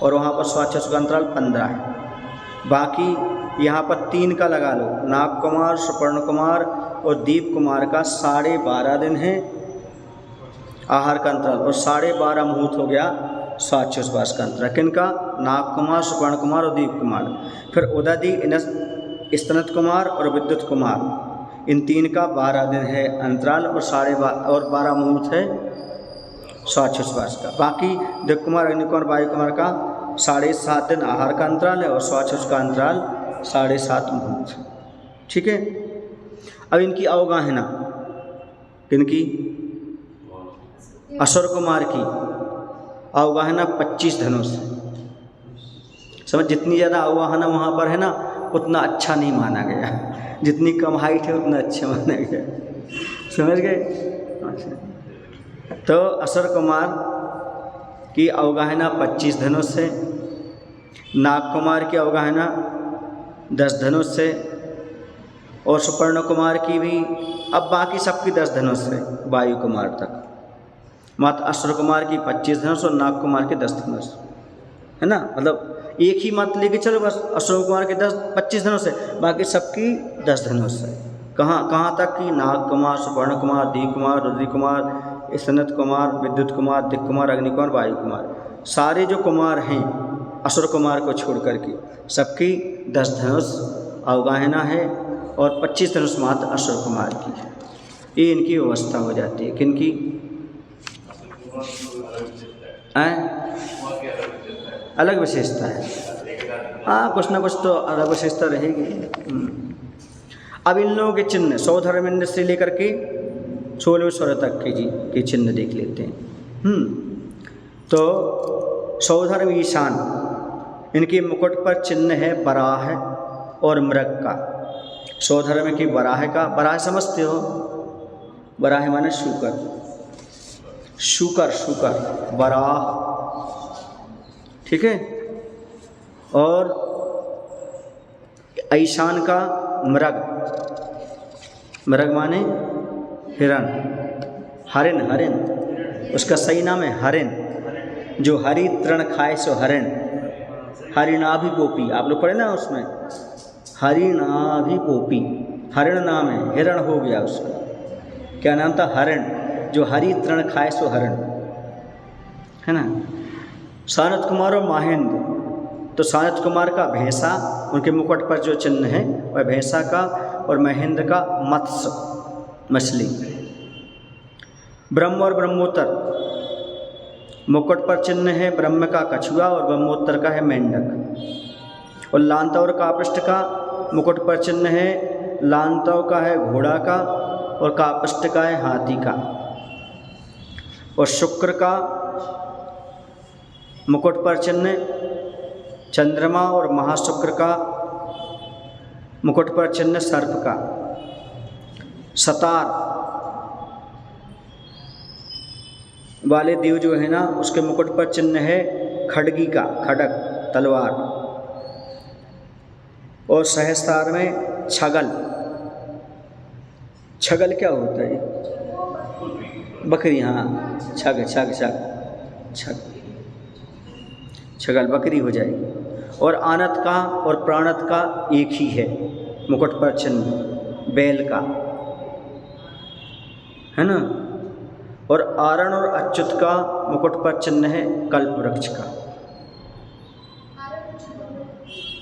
और वहाँ पर स्वाच्छ्वास का अंतराल 15 है। बाकी यहाँ पर 3 का लगा लो, नाग कुमार, सुपर्ण कुमार और दीप कुमार का 12.5 दिन है आहार का अंतराल, और 12.5 मुहूर्त हो गया स्वाच्छ्वास का अंतराल। किनका? नाग कुमार, सुपर्ण कुमार और दीप कुमार। फिर उदति, स्तनत कुमार और विद्युत कुमार, इन 3 का 12 दिन है अंतराल, और 12 मुहूर्त है स्वाच्छ्वास का। बाकी दिक् कुमार, अग्नि कुमार, वायु कुमार का 7.5 दिन आहार का अंतराल है, और स्वाच्छ्वास का अंतराल 7.5 मुहूर्त। ठीक है? अब इनकी अवगाहना, इनकी अश्वर कुमार की अवगाहना 25 धनुष है। समझ, जितनी ज़्यादा अवगाहना वहाँ पर है ना, उतना अच्छा नहीं माना गया। जितनी कम हाइट है उतना अच्छा माना गया। समझ गए? तो अश्वर कुमार की अवगाहना 25 धनुष है, नाग कुमार की अवगाहना 10 धनुष है, और सुपर्ण कुमार की भी। अब बाकी सबकी 10 धनुष है वायु कुमार तक। मात्र अश्वर कुमार की 25 धनुष और नाग कुमार के 10 धनुष है ना। मतलब एक ही मत लेके चलो, बस अश्वर कुमार के 25 धनुष है, बाकी सबकी 10 धनुष है। कहाँ तक कि नाग कुमार, सुपर्ण कुमार, दीप कुमार, रुद्री कुमार, स्नत कुमार, विद्युत कुमार, दिक् कुमार, अग्नि कुमार, वायु कुमार, सारे जो कुमार हैं अश्वर कुमार को छोड़ करके सबकी 10 धनुष अवगाहना है, और 25 धनुष मात्र अश्वर कुमार की है। ये इनकी व्यवस्था हो जाती है। किनकी? अलग विशेषता है। हाँ, कुछ ना कुछ तो अलग विशेषता रहेगी। अब इन लोगों के चिन्ह सौधर्मेंद्र से लेकर के 16वें स्वर तक के चिन्ह देख लेते हैं। तो सौधर्म ईशान, इनके मुकुट पर चिन्ह है बराह और मृग का। सौधर्म की बराह का, बराह समझते हो? बराह माने शुकर, बराह। ठीक है? और ईशान का मृग माने हिरण, हरिण, उसका सही नाम है हरिण। जो हरि तृण खाए सो हरिण, हरिणाभिपोपी। आप लोग पढ़े ना उसमें, हरिणाभिपोपी, हरिण नाम है, हिरण हो गया उसका। क्या नाम था? हरण। जो हरी तृण खाए सो हरण, है ना। सानत कुमार और महेंद्र, तो सानत कुमार का भैंसा, उनके मुकुट पर जो चिन्ह है वह भैंसा का, और महेंद्र का मत्स्य, मछली। ब्रह्म और ब्रह्मोत्तर, मुकुट पर चिन्ह है ब्रह्म का कछुआ और ब्रह्मोत्तर का है मेंढक। और लांतव और कापृष्ठ का मुकुट पर चिन्ह है, लांतव का है घोड़ा का और कापृष्ठ का है हाथी का। और शुक्र का मुकुट पर चिन्ह चंद्रमा और महाशुक्र का मुकुट पर चिन्ह सर्प का। सतार वाले देव जो है ना, उसके मुकुट पर चिन्ह है खड्गी का, खड्ग, तलवार। और सहस्त्रार में छगल। छगल क्या होता है? बकरी, हाँ, छग छग छग छग, छगल बकरी हो जाएगी। और आनत का और प्राणत का एक ही है मुकुट पर चिन्ह, बैल का, है ना। और आरण और अच्युत का मुकुट पर चिन्ह है कल्प वृक्ष का।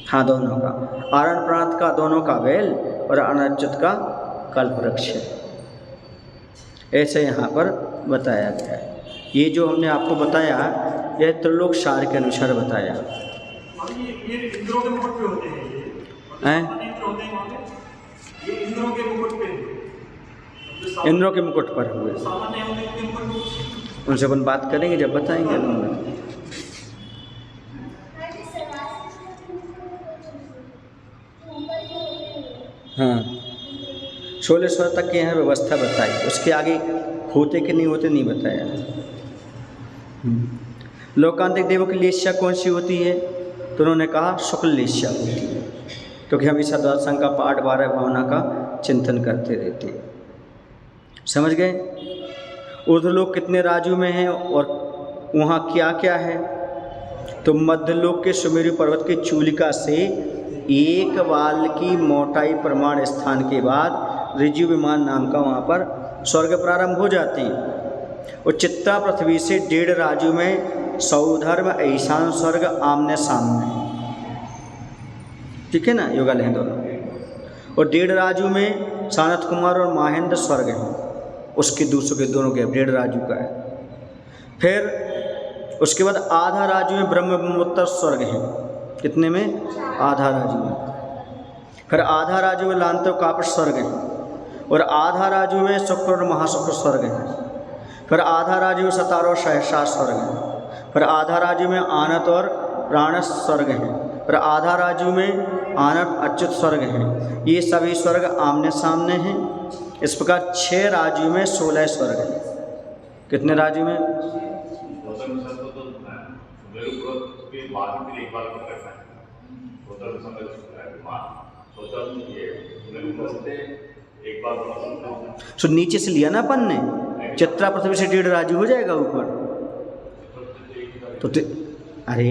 हाँ, दोनों का, आरण प्राणत का दोनों का बैल और अच्युत का कल्प वृक्ष है। ऐसे यहाँ पर बताया गया है। ये जो हमने आपको बताया यह त्रिलोक सार के अनुसार बताया। ये इंद्रों के मुकुट पे होते हैं, इंद्र होते हैं वहाँ पे, ये इंद्रों के मुकुट पे, इंद्रों के मुकुट पर हुए। सामान्य होते हैं उनके मुकुट, उनसे अपन बात करेंगे जब बताएंगे। हाँ, 16 स्वर तक की यहाँ व्यवस्था बताई, उसके आगे होते कि नहीं होते नहीं बताया। लोकांतिक देवों की लेस्या कौन सी होती है? तो उन्होंने कहा शुक्ल लेस्या होती है, क्योंकि हमेशा द्वादश संघ का पाठ 12 भावना का चिंतन करते रहते हैं। समझ गए? ऊर्ध्वलोक कितने राज्यों में हैं और वहाँ क्या क्या है? तो मध्यलोक के सुमेरु पर्वत की चूलिका से एक वाल की मोटाई प्रमाण स्थान के बाद ऋजु विमान नाम का वहाँ पर स्वर्ग प्रारंभ हो जाते हैं। और चित्ता पृथ्वी से 1.5 राज्यों में सौधर्म ईशान स्वर्ग आमने सामने है, ठीक है ना, युगल हैं दोनों। और 1.5 राज्यों में सानत कुमार और महेंद्र स्वर्ग हैं, उसके दूसरों के दोनों के 1.5 राज्यों का है। फिर उसके बाद आधा राज्यों में ब्रह्म ब्रह्मोत्तर स्वर्ग हैं। कितने में? आधा राज्यों में। फिर आधा राज्यों में लांतव कापृष्ठ स्वर्ग हैं, और आधा राज्यों में शुक्र और महाशुक्र स्वर्ग हैं। फिर आधा राज्य में सतार और सहसा स्वर्ग हैं। फिर आधा राज्य में आनत और प्राणस स्वर्ग हैं। फिर आधा राज्यों में आनत अच्युत स्वर्ग हैं। ये सभी स्वर्ग आमने सामने हैं। इस प्रकार 6 राज्यों में 16 स्वर्ग हैं। कितने राज्यों में? तो नीचे से लिया ना अपन ने, चित्रा पृथ्वी से 1.5 राज्य हो जाएगा ऊपर। तो अरे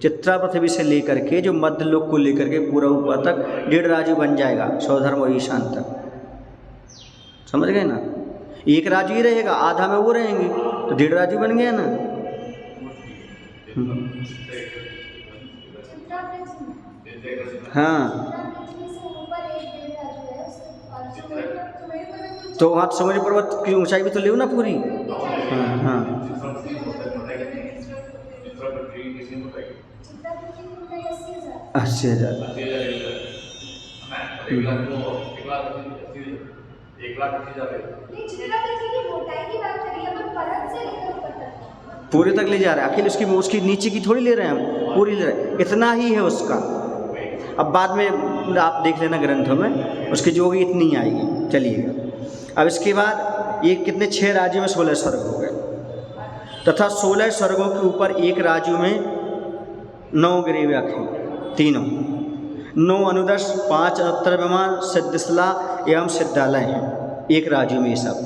चित्रा पृथ्वी से लेकर के जो मध्य लोक को लेकर के पूरा ऊपर तक 1.5 राज्य बन जाएगा, सौधर्म और ईशान तक। समझ गए ना? एक राज्य ही रहेगा, आधा में वो रहेंगे, तो 1.5 राज्य बन गया ना। हाँ, तो वहाँ सुमेरु पर्वत की ऊंचाई भी तो ले ना पूरी। हाँ हाँ, अस्सी 80,000। पूरे तक ले जा रहे हैं, अकेले उसकी नीचे की थोड़ी ले रहे हैं हम, पूरी ले रहे हैं, इतना ही है उसका। अब बाद में आप देख लेना ग्रंथों में, उसकी जो होगी इतनी ही आएगी। चलिएगा, अब इसके बाद ये कितने 6 राज्यों में 16 स्वर्ग हो गए, तथा 16 स्वर्गों के ऊपर एक राज्यों में 9 गिरिव्यक हैं, तीनों 9 अनुदर्श, 5 अत्तर विमान, सिद्धिशला एवं सिद्धालय हैं एक राज्य में। ये सब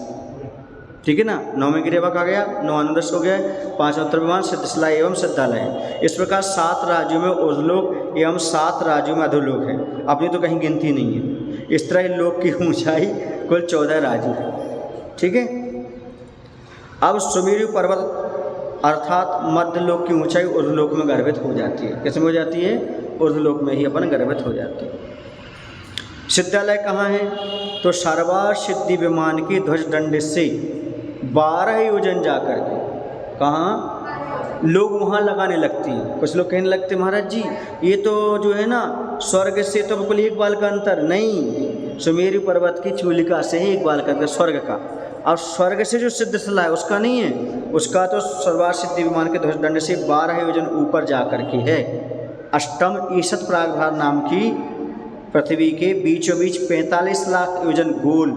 ठीक है ना। 9वें गिरिव्यक आ गया, 9 अनुदर्श हो गया, 5 अत्तर विमान, सिद्धिशला एवं सिद्धालय है। इस प्रकार 7 राज्यों में ऊर्ध्वलोक एवं 7 राज्यों में अधोलोक है। अपनी तो कहीं गिनती नहीं है। इस तरह लोक की ऊंचाई कुल 14 राज्य है। ठीक है। अब सुमेरु पर्वत अर्थात मध्य लोक की ऊंचाई ऊर्ध्वलोक में गर्भित हो जाती है। किस में हो जाती है? ऊर्ध्वलोक में ही अपन गर्भित हो जाती है। सिद्धालय कहाँ है? तो सर्वा सिद्धि विमान की ध्वज दंड से 12 योजन जाकर के कहाँ लोग वहाँ लगाने लगते हैं। कुछ लोग कहने लगते महाराज जी ये तो जो है ना स्वर्ग से तो बिल्कुल एक बाल का अंतर नहीं, सुमेरु पर्वत की चूलिका से ही एक बाल का अंतर स्वर्ग का। और स्वर्ग से जो सिद्धस्थल है उसका नहीं है, उसका तो सर्वा सिद्धि विमान के ध्वज दंड से 12 योजन ऊपर जा कर के है। अष्टम ईशत प्रागभार नाम की पृथ्वी के बीचों बीच 45 लाख योजन गोल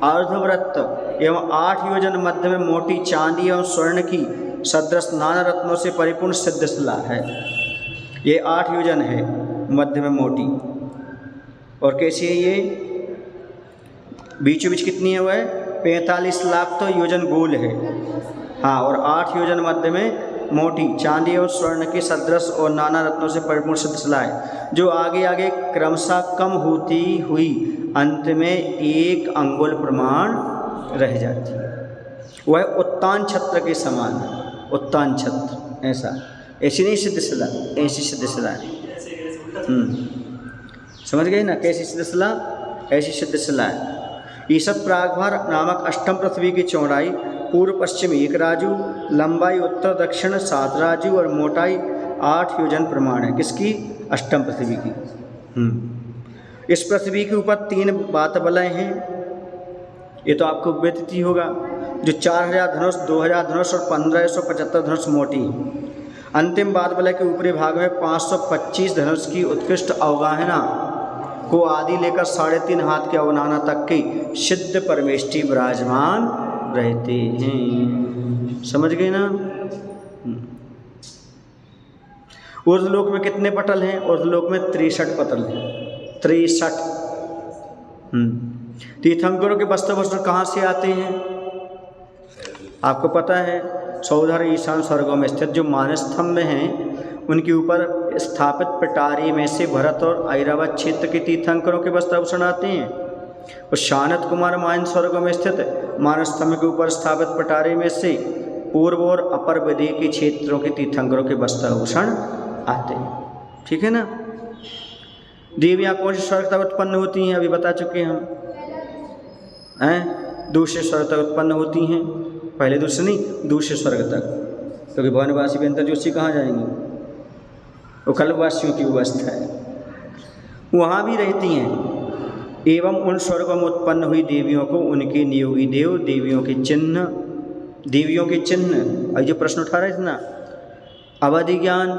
अर्धवृत्त एवं 8 योजन मध्य में मोटी चांदी एवं स्वर्ण की सदृश नाना रत्नों से परिपूर्ण सिद्धशिला है। ये 8 योजन है मध्य में मोटी। और कैसी है ये? बीचों बीच कितनी है वह? 45 लाख तो योजन गोल है, हाँ, और 8 योजन मध्य में मोटी चांदी और स्वर्ण के सदृश और नाना रत्नों से परिपूर्ण सिद्धशिला है, जो आगे आगे क्रमशः कम होती हुई अंत में 1 अंगुल प्रमाण रह जाती है। वह उत्तान छत्र के समान है। उत्तान छत्र ऐसा, ऐसी नहीं सिद्धशिला, ऐसी सिद्धशिला है। समझ गए ना कैसी सिद्धशिला? ऐसी सिद्धशिला है। ईशत प्रागभार नामक अष्टम पृथ्वी की चौड़ाई पूर्व पश्चिम 1 राजू, लंबाई उत्तर दक्षिण 7 राजू और मोटाई 8 योजन प्रमाण है। किसकी? अष्टम पृथ्वी की। इस पृथ्वी के ऊपर 3 वातवलय हैं, ये तो आपको व्यतीत ही होगा, जो 4000 धनुष, 2000 धनुष और 1575 धनुष मोटी। अंतिम वातवलय के ऊपरी भाग में 525 धनुष की उत्कृष्ट अवगाहना को आदि लेकर 3.5 हाथ के अवनाना तक के सिद्ध परमेष्टि विराजमान रहते हैं। समझ गए ना? ऊर्ध्वलोक में कितने पटल हैं? ऊर्ध्वलोक में 63 पटल हैं। 63। तीर्थंकरों के वस्त्र कहाँ से आते हैं? आपको पता है, सौधर ईशान स्वर्गों में स्थित जो मानस्तंभ हैं उनके ऊपर स्थापित पिटारी में से भरत और ऐरावत क्षेत्र के तीर्थंकरों के वस्त्राभूषण आते हैं। और शानत कुमार मायन स्वर्गों में स्थित मानस्तंभ के ऊपर स्थापित पिटारी में से पूर्व और अपर विदेह के क्षेत्रों के तीर्थंकरों के वस्त्राभूषण आते हैं। ठीक है ना? देवियाँ कौन से स्वर्ग तक उत्पन्न होती हैं? अभी बता चुके हम हैं। दूसरे स्वर्ग तक उत्पन्न होती हैं, पहले दूसरे नहीं, दूसरे स्वर्ग तक। क्योंकि भवनवासी बेंतर जोशी कहाँ जाएंगी? वो कल्पवासियों की व्यवस्था है, वहाँ भी रहती हैं। एवं उन स्वर्गों में उत्पन्न हुई देवियों को उनके नियोगी देव देवियों के चिन्ह और जो प्रश्न उठा रहे थे ना, अवधि ज्ञान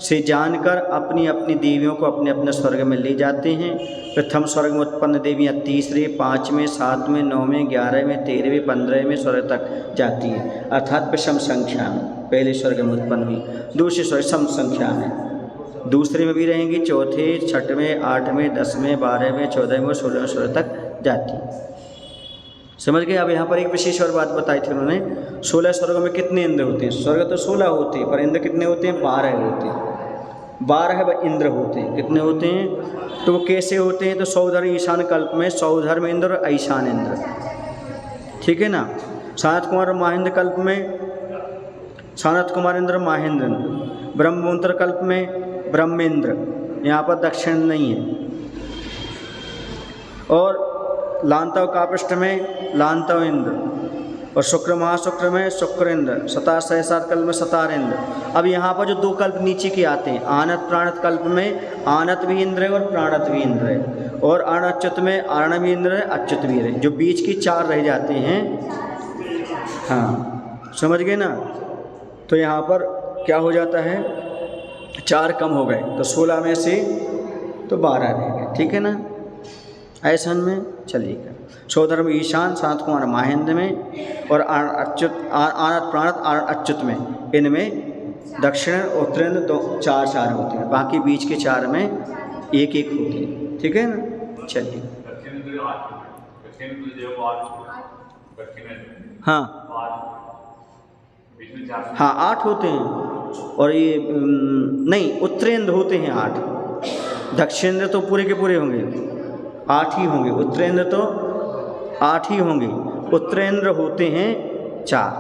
से जानकर अपनी अपनी देवियों को अपने अपने स्वर्ग में ले जाते हैं। प्रथम स्वर्ग में उत्पन्न देवियाँ तीसरे, 5वें, 7वें, 9वें, 11वें, 13वें, 15वें स्वर्ग तक जाती हैं, अर्थात विषम संख्या में। पहले स्वर्ग में उत्पन्न हुई, दूसरे स्वर्ग सम संख्या में, दूसरे में भी रहेंगी, चौथे, 6वें, 8वें, 10वें, 12वें, 14वें और 16वें स्वर्ग तक जाती है। समझ गए? अब यहाँ पर एक विशेष और बात बताई थी उन्होंने, 16 स्वर्गों में कितने इंद्र होते हैं? स्वर्ग तो 16 होते हैं, पर इंद्र कितने होते हैं? 12 होते हैं। 12 इंद्र होते हैं। कितने होते हैं? तो वो कैसे होते हैं? तो सौधर ईशान कल्प में सौधर में इंद्र और ईशान इंद्र, ठीक है ना? सानत कुमार माहेंद्र कल्प में सानत कुमार इंद्र माहेंद्र, ब्रह्मोत्तर कल्प में ब्रह्मेंद्र, यहाँ पर दक्षिण नहीं है। और लांतव कापृष्ठ में लांतव इंद्र, और शुक्र महाशुक्र में शुक्र इंद्र, सतार सहसात कल्प में सतार इंद्र। अब यहाँ पर जो 2 कल्प नीचे के आते हैं, आनत प्राणत कल्प में आनत भी इंद्र है और प्राणत भी इंद्र है, और अच्युत में आरण भी इंद्र है, अच्युत भी है। जो बीच की 4 रह जाते हैं, हाँ समझ गए ना? तो यहाँ पर क्या हो जाता है? 4 कम हो गए, तो 16 में से तो 12 रह गए, ठीक है ना? ऐसा में चलिएगा। सौधर में ईशान, सात कुमार माहेंद्र में, और अच्युत आनत प्राणत आरण अच्युत में, इनमें दक्षिण उत्तरेंद्र 4 होते हैं, बाकी बीच के 4 में 1 होते हैं, ठीक है ना? चलिए। हाँ हाँ 8 होते हैं, और ये नहीं, उत्तरेंद्र होते हैं 8, दक्षिणेंद्र तो पूरे के पूरे होंगे 8 ही होंगे, उत्तरेंद्र तो 8 ही होंगे, उत्तरेंद्र होते हैं 4।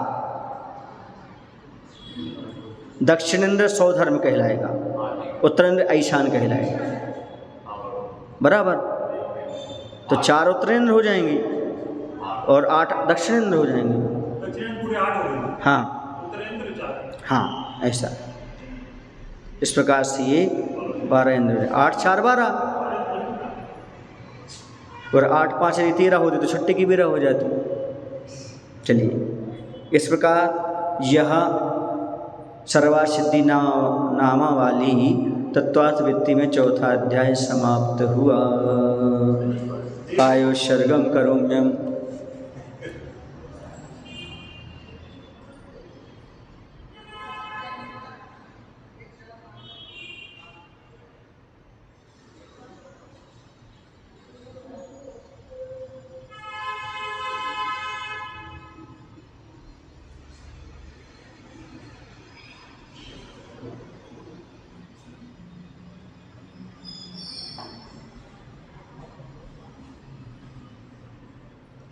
दक्षिणेंद्र सौधर्म कहलाएगा, उत्तरेंद्र ईशान कहलाएगा, बराबर। तो 4 उत्तरेंद्र हो जाएंगे और 8 दक्षिणेंद्र हो जाएंगे। दक्षिण पूरे 8 हो गए। हाँ उत्तरेंद्र 4। हाँ, ऐसा। इस प्रकार से ये 12 इंद्र, 8 4 12 और 8 5 यदि 13 होते तो छुट्टी की बेरा हो जाती। चलिए, इस प्रकार यह सर्वासिद्धि नामा वाली तत्वार्थ वृत्ति में चौथा अध्याय समाप्त हुआ। आयुष्सर्गम करोम्यम।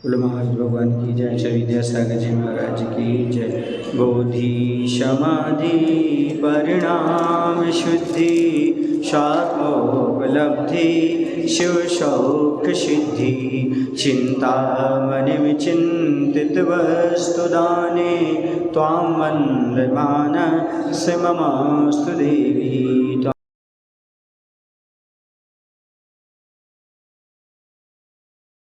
बोलो महाराज भगवान की जय, श्री विद्यासागर जी महाराज की जय। बोधि समाधि परिणाम शुद्धि शात्मोपलब्धि शिव शौक सिद्धि चिंता मन में चिंतित वस्तु दाने त्वां वन्दमान से ममास्तु देवी।